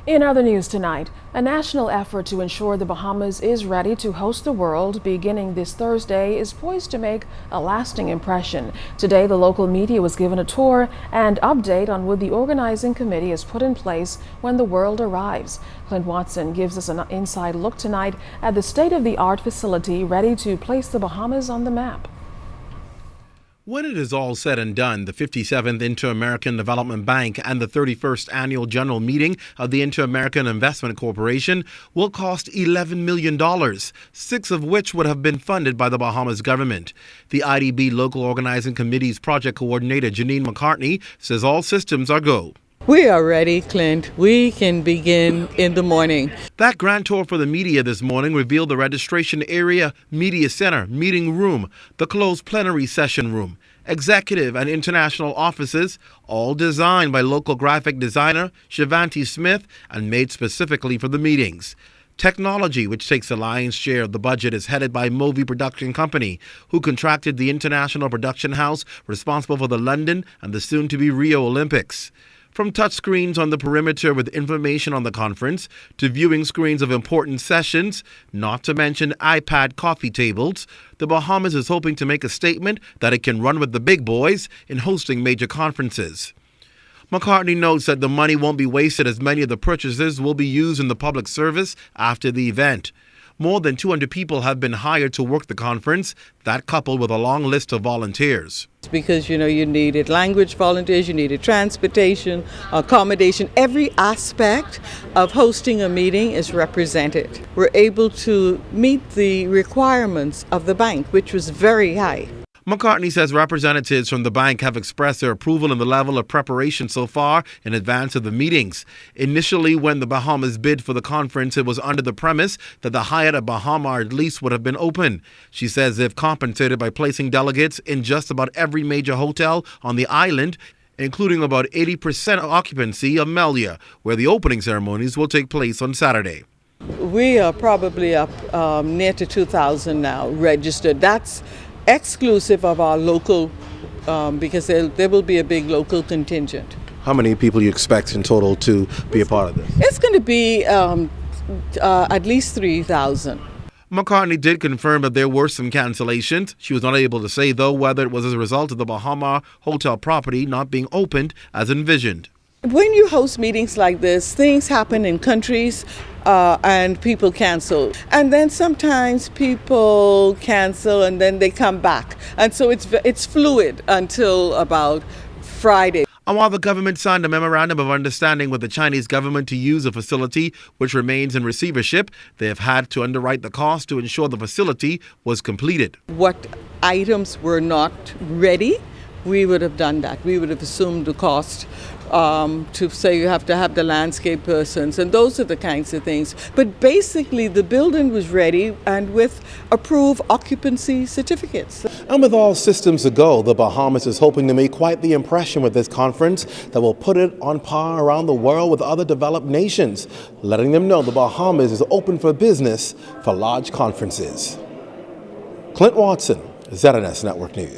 In other news tonight, a national effort to ensure the Bahamas is ready to host the world beginning this Thursday is poised to make a lasting impression. Today, the local media was given a tour and update on what the organizing committee has put in place when the world arrives. Clint Watson gives us an inside look tonight at the state-of-the-art facility ready to place the Bahamas on the map. When it is all said and done, the 57th Inter-American Development Bank and the 31st Annual General Meeting of the Inter-American Investment Corporation will cost $11 million, 6 of which would have been funded by the Bahamas government. The IDB Local Organizing Committee's project coordinator, Janine McCartney, says all systems are go. We are ready, Clint. We can begin in the morning. That grand tour for the media this morning revealed the registration area, media center, meeting room, the closed plenary session room, executive and international offices, all designed by local graphic designer Shivanti Smith and made specifically for the meetings. Technology, which takes the lion's share of the budget, is headed by Movie Production Company, who contracted the international production house responsible for the London and the soon-to-be Rio Olympics. From touchscreens on the perimeter with information on the conference to viewing screens of important sessions, not to mention iPad coffee tables, the Bahamas is hoping to make a statement that it can run with the big boys in hosting major conferences. McCartney notes that the money won't be wasted as many of the purchases will be used in the public service after the event. More than 200 people have been hired to work the conference, that coupled with a long list of volunteers. Because, you needed language volunteers, you needed transportation, accommodation. Every aspect of hosting a meeting is represented. We're able to meet the requirements of the bank, which was very high. McCartney says representatives from the bank have expressed their approval in the level of preparation so far in advance of the meetings. Initially, when the Bahamas bid for the conference, it was under the premise that the Hyatt at Bahama at least would have been open. She says they've compensated by placing delegates in just about every major hotel on the island, including about 80% occupancy of Melia, where the opening ceremonies will take place on Saturday. We are probably up near to 2,000 now registered. That's exclusive of our local, because there will be a big local contingent. How many people you expect in total to be a part of this? It's going to be at least 3,000. McCartney did confirm that there were some cancellations. She was not able to say, though, whether it was as a result of the Bahama hotel property not being opened as envisioned. When you host meetings like this, things happen in countries and people cancel. And then sometimes people cancel and then they come back. And so it's fluid until about Friday. And while the government signed a memorandum of understanding with the Chinese government to use a facility which remains in receivership, they have had to underwrite the cost to ensure the facility was completed. What items were not ready, we would have done that. We would have assumed the cost to say you have to have the landscape persons, and those are the kinds of things. But basically, the building was ready and with approved occupancy certificates. And with all systems to go, the Bahamas is hoping to make quite the impression with this conference that will put it on par around the world with other developed nations, letting them know the Bahamas is open for business for large conferences. Clint Watson, ZNS Network News.